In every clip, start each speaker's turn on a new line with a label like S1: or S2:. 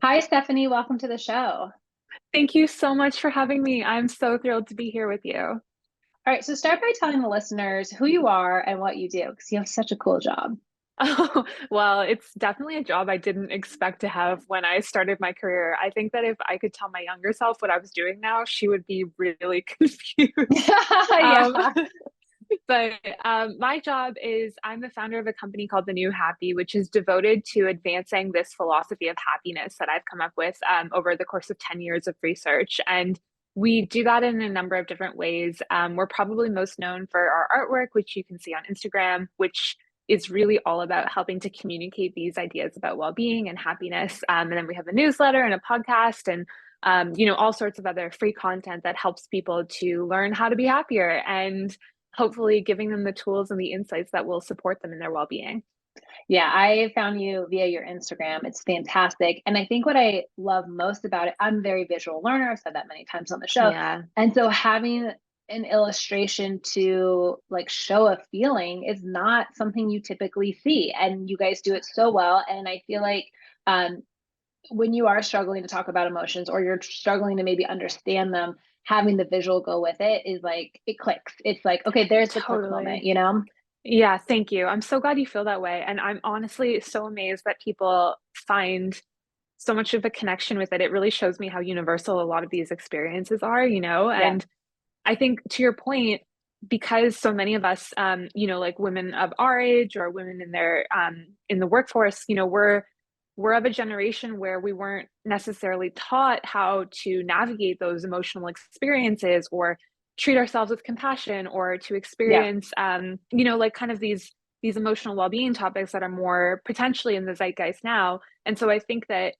S1: Hi, Stephanie. Welcome to the show.
S2: Thank you so much for having me. I'm so thrilled to be here with you.
S1: All right, so start by telling the listeners who you are and what you do, because you have such a cool job.
S2: Oh, well, it's definitely a job I didn't expect to have when I started my career. I think that if I could tell my younger self what I was doing now, she would be really confused. Um,
S1: Yeah.
S2: but my job is I'm the founder of a company called The New Happy, which is devoted to advancing this philosophy of happiness that I've come up with over the course of 10 years of research. And we do that in a number of different ways. We're probably most known for our artwork, which you can see on Instagram, which is really all about helping to communicate these ideas about well-being and happiness. And then we have a newsletter and a podcast and all sorts of other free content that helps people to learn how to be happier and hopefully giving them the tools and the insights that will support them in their well-being.
S1: Yeah, I found you via your Instagram. It's fantastic. And I think what I love most about it, I'm a very visual learner. I've said that many times on the show.
S2: Yeah,
S1: And so having an illustration to like show a feeling is not something you typically see. And you guys do it so well. And I feel like um, when you are struggling to talk about emotions or you're struggling to maybe understand them, having the visual go with it is like it clicks. It's like, okay, there's the click moment,
S2: totally.
S1: you know?
S2: Yeah, thank you. I'm so glad you feel that way. And I'm honestly so amazed that people find so much of a connection with it. It really shows me how universal a lot of these experiences are,
S1: Yeah.
S2: And I think to your point, because so many of us, like women of our age or women in their in the workforce, we're of a generation where we weren't necessarily taught how to navigate those emotional experiences or treat ourselves with compassion or to
S1: Yeah.
S2: experience, like kind of these emotional well-being topics that are more potentially in the zeitgeist now. And so I think that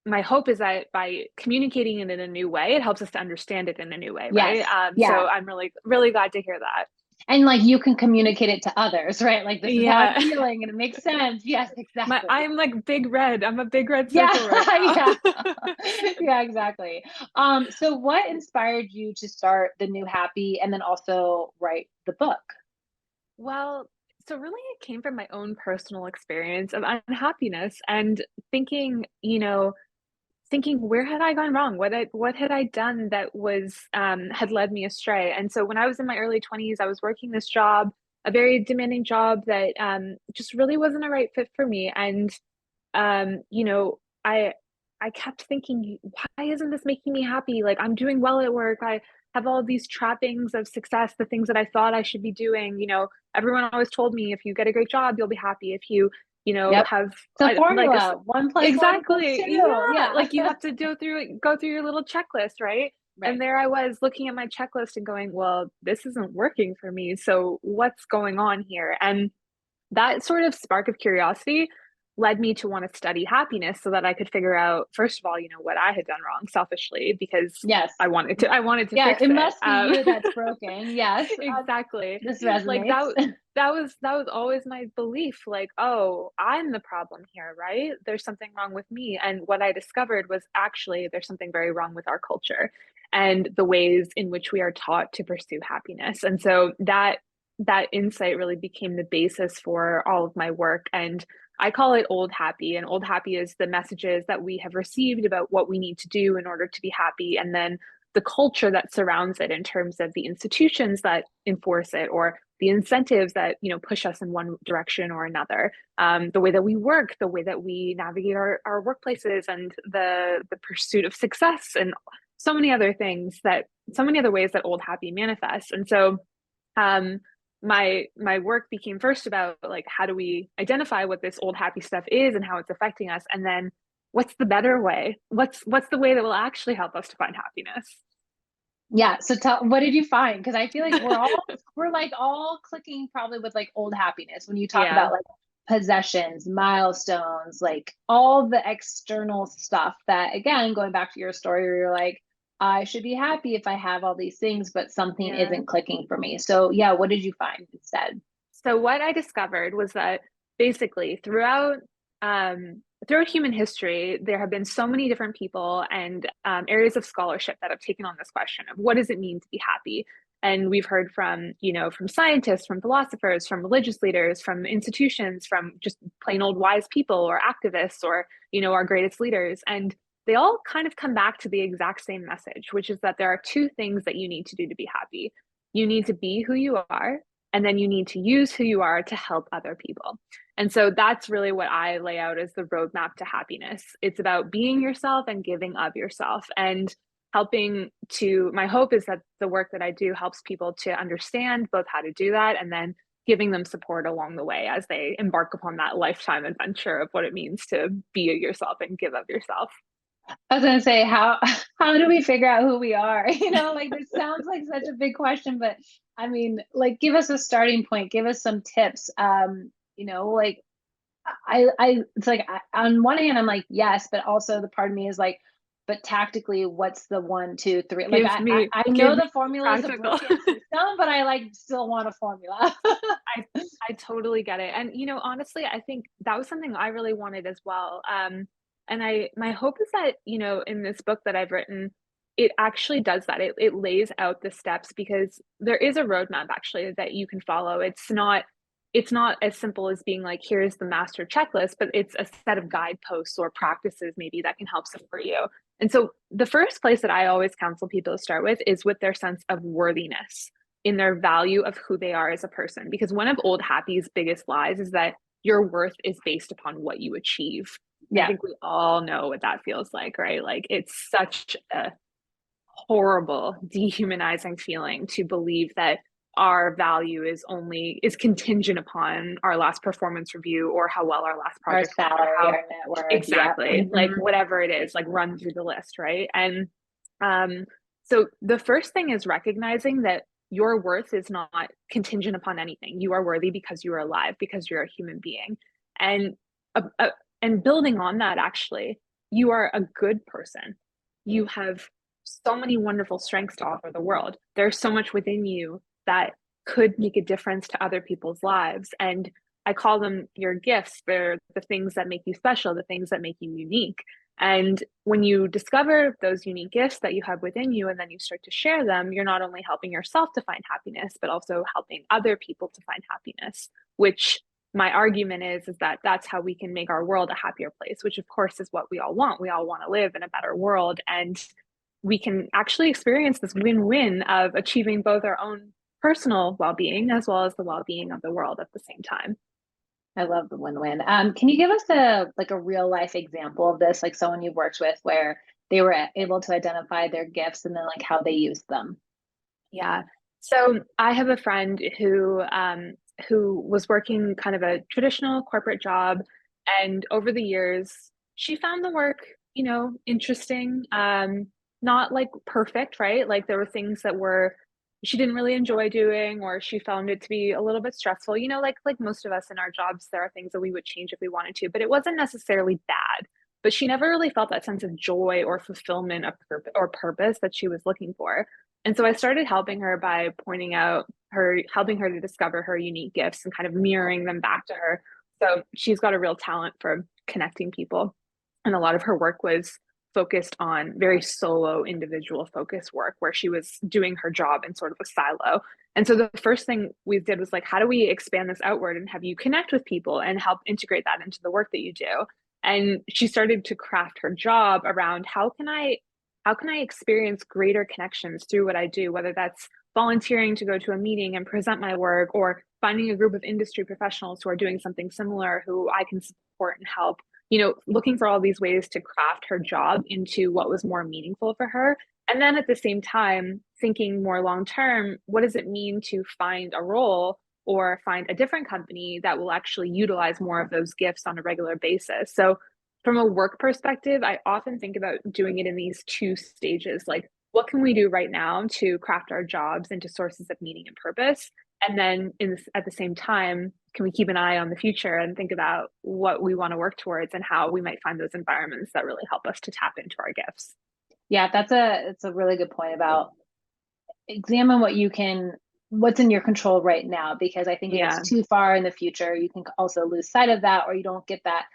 S2: my hope is that by communicating it in a new way, it helps us to understand it in a new way, right?
S1: Yes.
S2: So
S1: Yeah.
S2: I'm really, really glad to hear that.
S1: And like you can communicate it to others, right? Like this is how I'm
S2: Yeah.
S1: feeling and it makes sense. Yes, exactly.
S2: I'm like big red. I'm a big red
S1: Yeah.
S2: circle right
S1: Yeah.
S2: now.
S1: Yeah, exactly. So what inspired you to start the new happy and then also write the book?
S2: Well, so really it came from my own personal experience of unhappiness and thinking, thinking where had I gone wrong? What had I done that was had led me astray? And so when I was in my early 20s, I was working this job, a very demanding job that just really wasn't a right fit for me. And um, you know, I I kept thinking, why isn't this making me happy? Like I'm doing well at work. I have all of these trappings of success, the things that I thought I should be doing. Everyone always told me if you get a great job, you'll be happy. If you,
S1: Yep.
S2: have
S1: It's a
S2: like a
S1: formula. 1 + 1 =
S2: exactly,
S1: 2.
S2: yeah,
S1: Yeah.
S2: like you have to go through your little checklist, right?
S1: Right.
S2: And there I was looking at my checklist and going, well, this isn't working for me. So what's going on here? And that sort of spark of curiosity led me to want to study happiness so that I could figure out, first of all, what I had done wrong selfishly because
S1: Yes.
S2: I wanted to
S1: Yeah,
S2: fix
S1: it
S2: it.
S1: must be you that's broken. Yes.
S2: Exactly.
S1: This
S2: Like
S1: resonates.
S2: that was always my belief. Like, oh, I'm the problem here, right? There's something wrong with me. And what I discovered was actually there's something very wrong with our culture and the ways in which we are taught to pursue happiness. And so that insight really became the basis for all of my work. And I call it old happy. And old happy is the messages that we have received about what we need to do in order to be happy. And then the culture that surrounds it in terms of the institutions that enforce it or the incentives that push us in one direction or another, the way that we work, the way that we navigate our workplaces, and the pursuit of success, and so many other ways that old happy manifests. And so um, my work became first about like how do we identify what this old happy stuff is and how it's affecting us, and then what's the better way? What's the way that will actually help us to find happiness?
S1: Yeah. So what did you find? Because I feel like we're like all clicking probably with like old happiness when you talk
S2: Yeah.
S1: about like possessions, milestones, like all the external stuff that again, going back to your story where you're like, I should be happy if I have all these things, but something
S2: Yeah.
S1: isn't clicking for me. So yeah, what did you find instead?
S2: So what I discovered was that basically throughout human history, there have been so many different people and areas of scholarship that have taken on this question of what does it mean to be happy. And we've heard from scientists, from philosophers, from religious leaders, from institutions, from just plain old wise people or activists or our greatest leaders. And they all kind of come back to the exact same message, which is that there are two things that you need to do to be happy. You need to be who you are, and then you need to use who you are to help other people. And so that's really what I lay out as the roadmap to happiness. It's about being yourself and giving of yourself. And helping to, my hope is that the work that I do helps people to understand both how to do that and then giving them support along the way as they embark upon that lifetime adventure of what it means to be yourself and give of yourself.
S1: I was gonna say, how do we figure out who we are? Like this sounds like such a big question, but I mean, like give us a starting point, give us some tips. Like I it's like on one hand I'm like yes, but also the part of me is like, but tactically, what's the one, two, three? Like I
S2: Give
S1: know
S2: me
S1: the formula is a
S2: practical.
S1: broken system, but I like still want a formula.
S2: I I totally get it. And honestly, I think that was something I really wanted as well. And my hope is that, in this book that I've written, it actually does that. It lays out the steps because there is a roadmap actually that you can follow. It's not as simple as being like, here's the master checklist, but it's a set of guideposts or practices maybe that can help support you. And so the first place that I always counsel people to start with is with their sense of worthiness in their value of who they are as a person. Because one of old happy's biggest lies is that your worth is based upon what you achieve. And I
S1: Yeah,
S2: think we all know what that feels like, right? Like it's such a horrible, dehumanizing feeling to believe that our value is contingent upon our last performance review or how well our last
S1: our
S2: project went or
S1: salary,
S2: how
S1: our net worth. Yep.
S2: exactly like
S1: Mhm.
S2: whatever it is, like run through the list, right? And um so the first thing is recognizing that your worth is not contingent upon anything. You are worthy because you are alive, because you're a human being. And uh, and building on that, actually, you are a good person. You have so many wonderful strengths to offer the world. There's so much within you that could make a difference to other people's lives. And I call them your gifts. They're the things that make you special, the things that make you unique. And when you discover those unique gifts that you have within you and then you start to share them, you're not only helping yourself to find happiness, but also helping other people to find happiness, which my argument is that that's how we can make our world a happier place, which of course is what we all want. We all want to live in a better world. And we can actually experience this win-win of achieving both our own personal well-being as well as the well-being of the world at the same time.
S1: I love the win-win. Can you give us a real life example of this, like someone you've worked with where they were able to identify their gifts and then like how they used them?
S2: Yeah. So I have a friend who was working kind of a traditional corporate job, and over the years, she found the work, interesting. Not like perfect, right? Like there were things that were she didn't really enjoy doing, or she found it to be a little bit stressful. Like most of us in our jobs, there are things that we would change if we wanted to, but it wasn't necessarily bad. But she never really felt that sense of joy or fulfillment of purpose that she was looking for. And so I started helping her by helping her to discover her unique gifts and kind of mirroring them back to her. So she's got a real talent for connecting people. And a lot of her work was focused on very solo individual focus work where she was doing her job in sort of a silo. And so the first thing we did was like, how do we expand this outward and have you connect with people and help integrate that into the work that you do? And she started to craft her job around how can I experience greater connections through what I do, whether that's volunteering to go to a meeting and present my work or finding a group of industry professionals who are doing something similar who I can support and help, looking for all these ways to craft her job into what was more meaningful for her. And then at the same time, thinking more long term, what does it mean to find a role or find a different company that will actually utilize more of those gifts on a regular basis? So from a work perspective, I often think about doing it in these two stages. Like, what can we do right now to craft our jobs into sources of meaning and purpose? And then at the same time, can we keep an eye on the future and think about what we want to work towards and how we might find those environments that really help us to tap into our gifts?
S1: Yeah, it's a really good point about examine what's in your control right now, because I think if it's
S2: Yeah,
S1: too far in the future, you can also lose sight of that, or you don't get that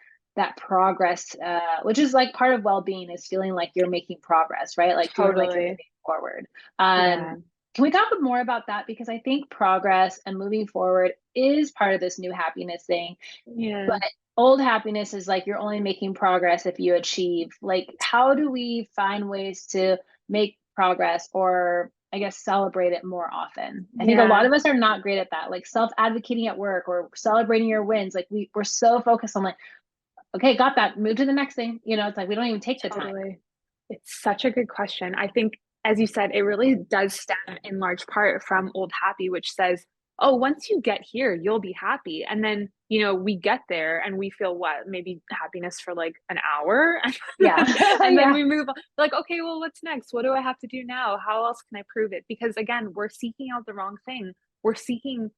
S1: progress, which is like part of well-being is feeling like you're making progress, right? Like feeling like you're
S2: totally.
S1: moving forward.
S2: Yeah.
S1: Can we talk more about that? Because I think progress and moving forward is part of this new happiness thing, but
S2: Yeah.
S1: old happiness is like you're only making progress if you achieve. Like, how do we find ways to make progress or I guess celebrate it more often? I think a lot
S2: Yeah,
S1: of us are not great at that, like self-advocating at work or celebrating your wins. Like we're so focused on like, okay, got that, move to the next thing. It's like we don't even take the time.
S2: totally. It's such a good question. I think, as you said, it really does stem in large part from Old Happy, which says, oh, once you get here, you'll be happy. And then, we get there and we feel what? Maybe happiness for like an hour.
S1: Yeah.
S2: And then
S1: Yeah.
S2: we move on. Like, okay, well, what's next? What do I have to do now? How else can I prove it? Because again, we're seeking out the wrong thing. We're seeking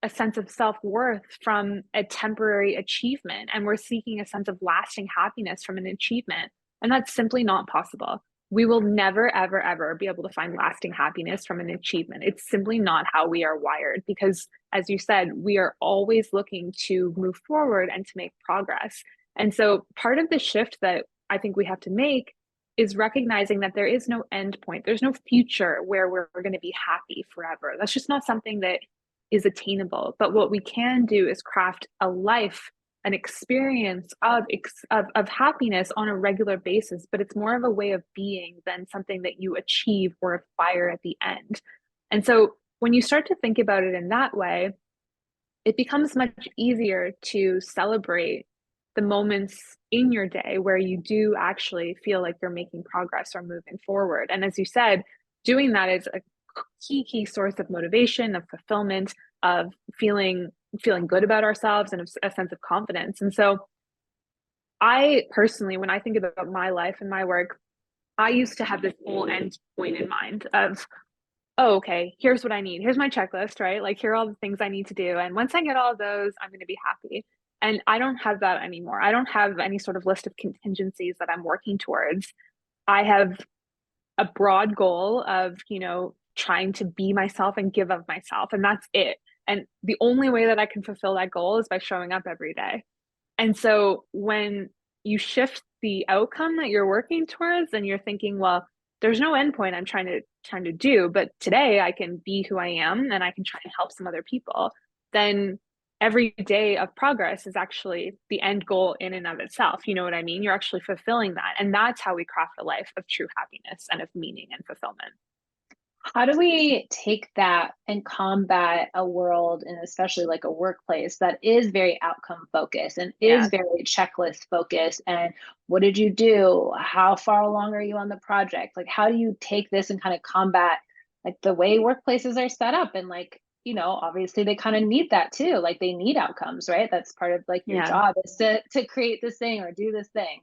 S2: a sense of self-worth from a temporary achievement, and we're seeking a sense of lasting happiness from an achievement, and that's simply not possible. We will never ever ever be able to find lasting happiness from an achievement. It's simply not how we are wired, because as you said, we are always looking to move forward and to make progress. And so part of the shift that I think we have to make is recognizing that there is no end point. There's no future where we're going to be happy forever. That's just not something that is attainable. But what we can do is craft a life, an experience of happiness on a regular basis. But it's more of a way of being than something that you achieve or acquire at the end. And so when you start to think about it in that way, it becomes much easier to celebrate the moments in your day where you do actually feel like you're making progress or moving forward. And as you said, doing that is a key source of motivation, of fulfillment, of feeling good about ourselves, and a sense of confidence. And so I personally, when I think about my life and my work, I used to have this whole end point in mind of, oh, okay, here's what I need. Here's my checklist, right? Like, here are all the things I need to do. And once I get all of those, I'm going to be happy. And I don't have that anymore. I don't have any sort of list of contingencies that I'm working towards. I have a broad goal of, trying to be myself and give of myself. And that's it. And the only way that I can fulfill that goal is by showing up every day. And so when you shift the outcome that you're working towards and you're thinking, well, there's no endpoint I'm trying to do, but today I can be who I am and I can try and help some other people, then every day of progress is actually the end goal in and of itself. You know what I mean? You're actually fulfilling that. And that's how we craft a life of true happiness and of meaning and fulfillment.
S1: How do we take that and combat a world, and especially like a workplace that is very outcome focused and is
S2: Yeah.
S1: very checklist focused? And what did you do? How far along are you on the project? Like, how do you take this and kind of combat like the way workplaces are set up? And like, obviously they kind of need that too. Like they need outcomes, right? That's part of like your
S2: Yeah.
S1: job is to create this thing or do this thing.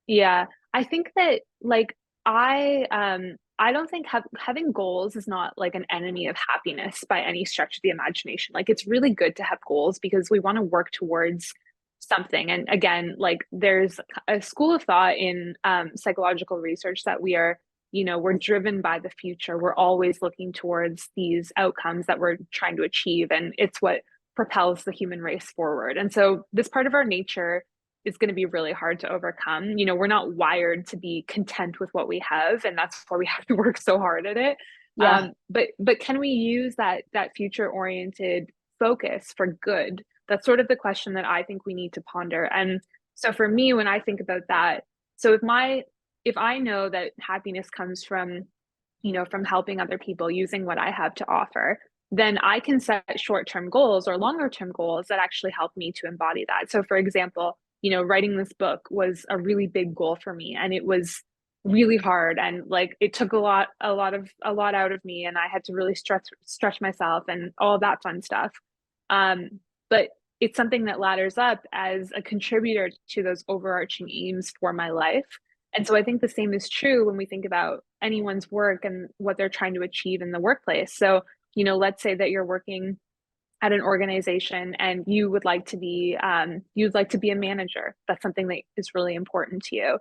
S2: Yeah, I think that like I don't think having goals is not like an enemy of happiness by any stretch of the imagination. Like it's really good to have goals because we want to work towards something. And again, like there's a school of thought in psychological research that we're driven by the future. We're always looking towards these outcomes that we're trying to achieve, and it's what propels the human race forward. And so this part of our nature is going to be really hard to overcome. We're not wired to be content with what we have, and that's why we have to work so hard at it.
S1: Yeah.
S2: But can we use that future oriented focus for good? That's sort of the question that I think we need to ponder. And so for me, when I think about that, so if I know that happiness comes from helping other people using what I have to offer, then I can set short-term goals or longer-term goals that actually help me to embody that. So for example, writing this book was a really big goal for me, and it was really hard, and like it took a lot out of me, and I had to really stretch myself and all that fun stuff. But it's something that ladders up as a contributor to those overarching aims for my life. And so I think the same is true when we think about anyone's work and what they're trying to achieve in the workplace. So, let's say that you're working at an organization and you'd like to be a manager. That's something that is really important to you.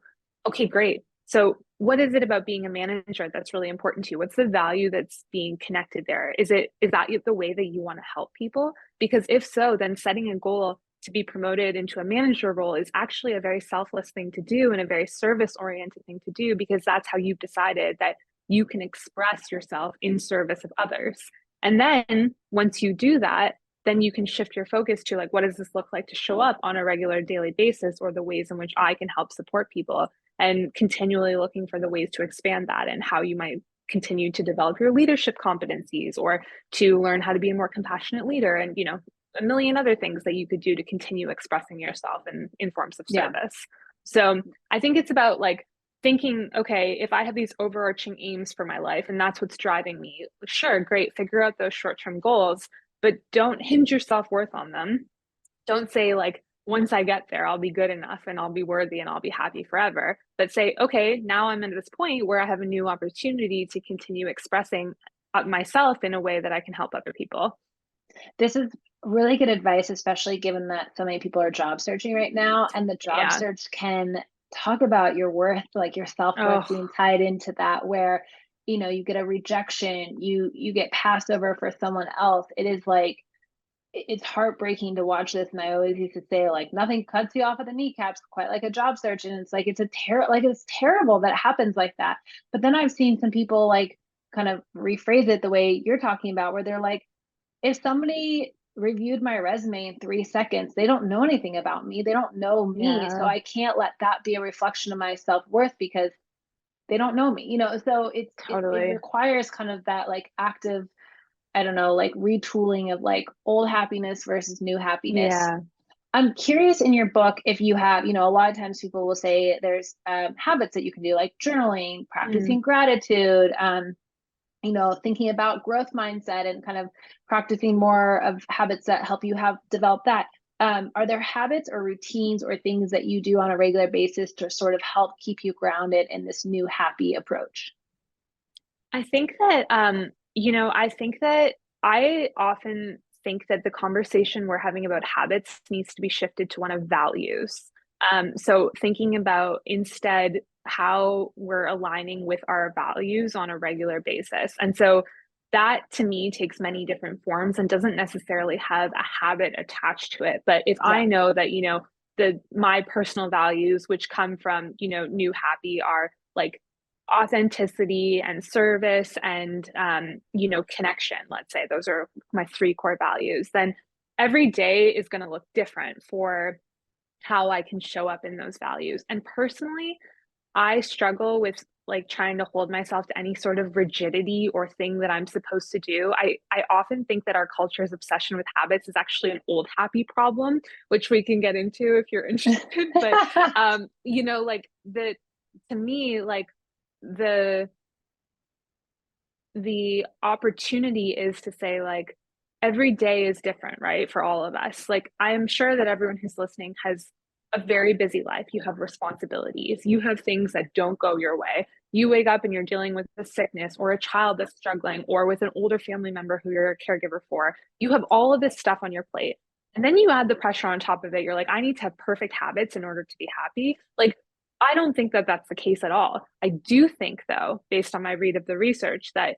S2: Okay, great. So what is it about being a manager that's really important to you? What's the value that's being connected there? Is that the way that you want to help people? Because if so, then setting a goal to be promoted into a manager role is actually a very selfless thing to do and a very service oriented thing to do, because that's how you've decided that you can express yourself in service of others. And then once you do that, then you can shift your focus to like, what does this look like to show up on a regular daily basis, or the ways in which I can help support people, and continually looking for the ways to expand that and how you might continue to develop your leadership competencies, or to learn how to be a more compassionate leader, and a million other things that you could do to continue expressing yourself in forms of
S1: Yeah.
S2: service. So I think it's about like thinking, okay, if I have these overarching aims for my life and that's what's driving me, sure, great, figure out those short-term goals, but don't hinge your self-worth on them. Don't say like, once I get there, I'll be good enough and I'll be worthy and I'll be happy forever. But say, okay, now I'm at this point where I have a new opportunity to continue expressing myself in a way that I can help other people.
S1: This is really good advice, especially given that so many people are job searching right now, and the job
S2: Yeah.
S1: search can talk about your worth, like your self-worth
S2: Oh,
S1: being tied into that, where you get a rejection, you get passed over for someone else. It is like it's heartbreaking to watch this. And I always used to say, like, nothing cuts you off at the kneecaps quite like a job search. And it's like it's terrible that it happens like that. But then I've seen some people like kind of rephrase it the way you're talking about, where they're like, if somebody reviewed my resume in 3 seconds, they don't know anything about me. They don't know me. So
S2: yeah,
S1: I can't let that be a reflection of my self-worth because they don't know me, so it
S2: totally.
S1: requires kind of that like active, I don't know, like retooling of like old happiness versus new happiness.
S2: Yeah.
S1: I'm curious in your book if you have, a lot of times people will say there's habits that you can do, like journaling,
S2: Mm.
S1: practicing gratitude, thinking about growth mindset and kind of practicing more of habits that help you have develop that. Are there habits or routines or things that you do on a regular basis to sort of help keep you grounded in this new happy approach?
S2: I think that, I think that I often think that the conversation we're having about habits needs to be shifted to one of values. So thinking about instead how we're aligning with our values on a regular basis. And so that to me takes many different forms and doesn't necessarily have a habit attached to it. But if
S1: Yeah.
S2: I know that, my personal values, which come from, new happy, are like authenticity and service and connection, let's say those are my three core values, then every day is going to look different for how I can show up in those values. And personally, I struggle with like trying to hold myself to any sort of rigidity or thing that I'm supposed to do. I often think that our culture's obsession with habits is actually an old happy problem, which we can get into if you're interested. But like the to me, like the the opportunity is to say like every day is different, right? For all of us. Like I am sure that everyone who's listening has a very busy life. You have responsibilities. You have things that don't go your way. You wake up and you're dealing with a sickness or a child that's struggling or with an older family member who you're a caregiver for. You have all of this stuff on your plate. And then you add the pressure on top of it. You're like, I need to have perfect habits in order to be happy. Like, I don't think that that's the case at all. I do think, though, based on my read of the research, that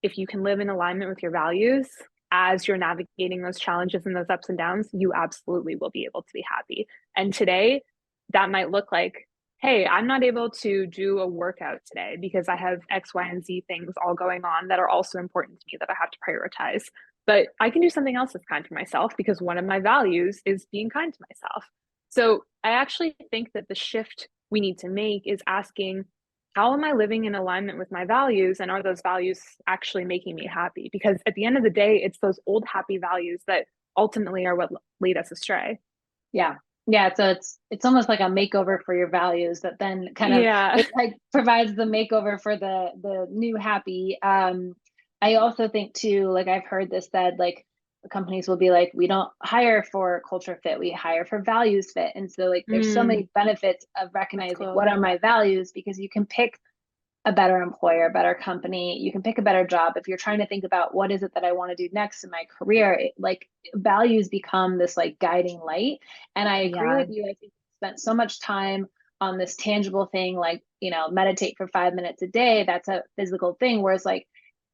S2: if you can live in alignment with your values as you're navigating those challenges and those ups and downs, you absolutely will be able to be happy. And today, that might look like, hey, I'm not able to do a workout today because I have X, Y, and Z things all going on that are also important to me that I have to prioritize. But I can do something else that's kind for myself because one of my values is being kind to myself. So I actually think that the shift we need to make is asking, how am I living in alignment with my values? And are those values actually making me happy? Because at the end of the day, it's those old happy values that ultimately are what lead us astray.
S1: Yeah. Yeah. So it's almost like a makeover for your values that then kind of
S2: Yeah.
S1: it like provides the makeover for the new happy. I also think too, like I've heard this said, like companies will be like, we don't hire for culture fit, we hire for values fit. And so like there's so
S2: Mm,
S1: many benefits of
S2: that's
S1: recognizing what
S2: cool.
S1: are my values because you can pick a better employer, a better company. You can pick a better job. If you're trying to think about what is it that I want to do next in my career, like values become this like guiding light. And I agree
S2: Yeah.
S1: with you. I think we spent so much time on this tangible thing, like, meditate for 5 minutes a day. That's a physical thing. Whereas like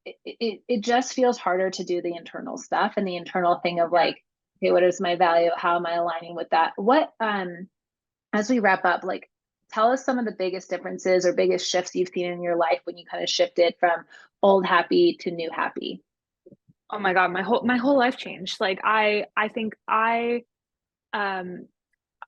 S1: it just feels harder to do the internal stuff and the internal thing of
S2: Yeah.
S1: like, okay, what is my value? How am I aligning with that? What as we wrap up, like tell us some of the biggest differences or biggest shifts you've seen in your life when you kind of shifted from old happy to new happy.
S2: Oh my God, my whole life changed. Like I think um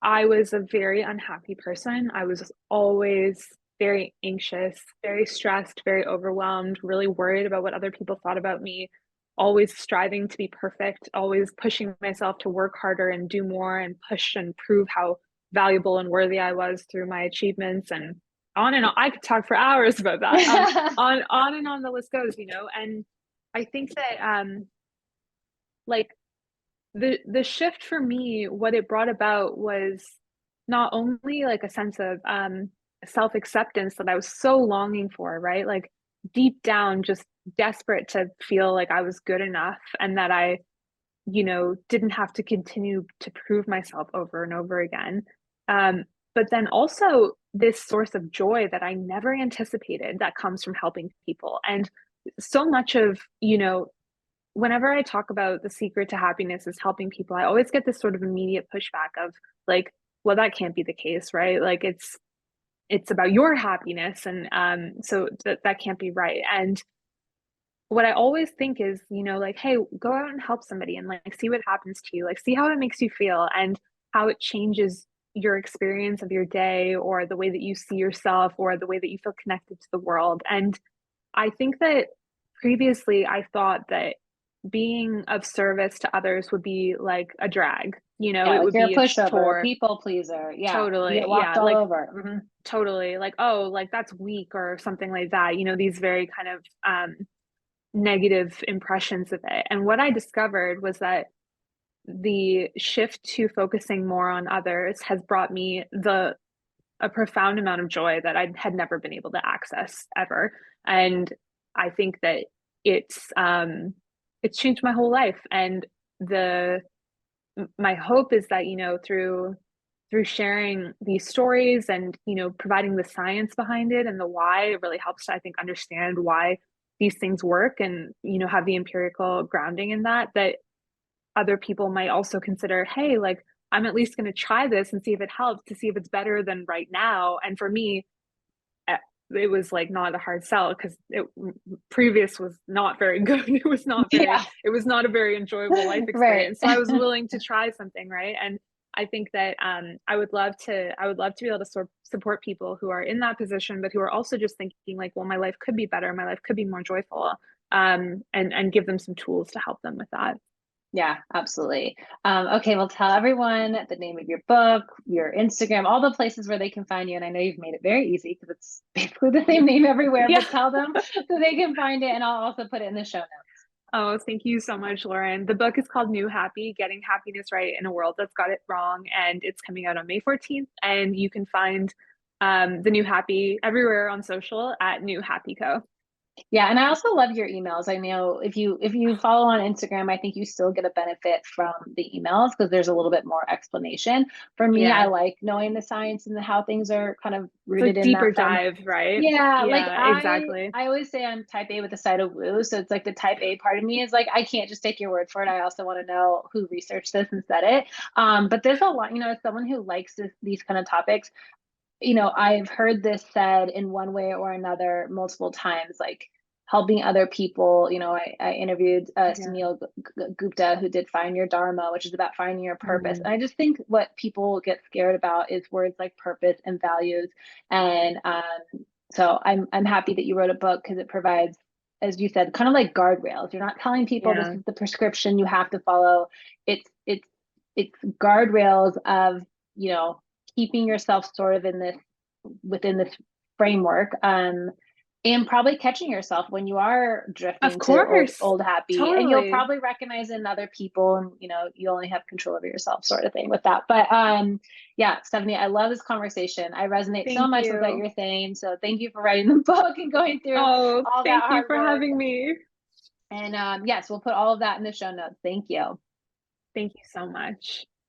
S2: I was a very unhappy person. I was always very anxious, very stressed, very overwhelmed, really worried about what other people thought about me, always striving to be perfect, always pushing myself to work harder and do more and push and prove how valuable and worthy I was through my achievements, and on and on. I could talk for hours about that. On and on the list goes, you know. And I think that like the shift for me, what it brought about was not only like a sense of self-acceptance that I was so longing for, right? Like deep down, just desperate to feel like I was good enough and that I, you know, didn't have to continue to prove myself over and over again. But then also this source of joy that I never anticipated that comes from helping people. And so much of, you know, whenever I talk about the secret to happiness is helping people, I always get this sort of immediate pushback of like, well, that can't be the case, right? Like it's about your happiness, and so that can't be right. And what I always think is, you know, like, hey, go out and help somebody and like see what happens to you, like see how it makes you feel and how it changes your experience of your day or the way that you see yourself or the way that you feel connected to the world. And I think that previously I thought that being of service to others would be like a drag. You know,
S1: Yeah,
S2: it
S1: like
S2: would
S1: you're a
S2: be a
S1: pushover,
S2: chore.
S1: people pleaser. Yeah, you
S2: Totally.
S1: get walked
S2: Yeah.
S1: all
S2: Like
S1: over.
S2: totally. Like, oh, like that's weak or something like that. You know, these very kind of negative impressions of it. And what I discovered was that the shift to focusing more on others has brought me the a profound amount of joy that I had never been able to access ever. And I think that it's changed my whole life. And the my hope is that, you know, through sharing these stories and, you know, providing the science behind it and the why, it really helps to, I think, understand why these things work and, you know, have the empirical grounding in that, that other people might also consider, hey, like I'm at least going to try this and see if it helps, to see if it's better than right now. And for me, eh, it was like not a hard sell because it previous was not very good.
S1: Yeah,
S2: It was not a very enjoyable life
S1: right.
S2: experience. So I was willing to try something, right? And I think that I would love to be able to support people who are in that position, but who are also just thinking like, well, my life could be better, my life could be more joyful, and give them some tools to help them with that.
S1: Yeah, absolutely. Okay, well, tell everyone the name of your book, your Instagram, all the places where they can find you. And I know you've made it very easy because it's basically the same name everywhere,
S2: Yeah.
S1: but tell them so they can find it. And I'll also put it in the show notes.
S2: Oh, thank you so much, Lauren. The book is called New Happy: Getting Happiness Right in a World That's Got It Wrong, and it's coming out on May 14th. And you can find the New Happy everywhere on social at New Happy Co.
S1: Yeah, and I also love your emails. I know if you follow on Instagram, I think you still get a benefit from the emails because there's a little bit more explanation. For me, I
S2: Yeah,
S1: like knowing the science and how things are kind of
S2: it's
S1: rooted
S2: like
S1: in
S2: deeper
S1: that from.
S2: dive, right?
S1: Yeah, like
S2: Yeah,
S1: I
S2: exactly.
S1: I always say I'm type A with a side of woo. So it's like the type A part of me is like I can't just take your word for it. I also want to know who researched this and said it. But there's a lot, as someone who likes these kind of topics, I've heard this said in one way or another multiple times, like helping other people. I interviewed
S2: Yeah.
S1: Sunil Gupta, who did Find Your Dharma, which is about finding your purpose. And
S2: Mm,
S1: I just think what people get scared about is words like purpose and values. And so I'm happy that you wrote a book because it provides, as you said, kind of like guardrails. You're not telling people this
S2: yeah.
S1: is the prescription you have to follow. It's guardrails of, you know, keeping yourself sort of in this within this framework, and probably catching yourself when you are
S2: Of
S1: drifting to
S2: course.
S1: old happy, and you'll
S2: Totally.
S1: probably recognize in other people, and you only have control over yourself, sort of thing with that. But yeah, Stephanie, I love this conversation. I resonate so
S2: Thank
S1: much with what
S2: you.
S1: you're saying, so thank you for writing the book and going through
S2: Oh,
S1: all that
S2: thank you
S1: hard
S2: for
S1: work.
S2: having me.
S1: And yes, we'll put all of that in the show notes. Thank you.
S2: Thank you so much.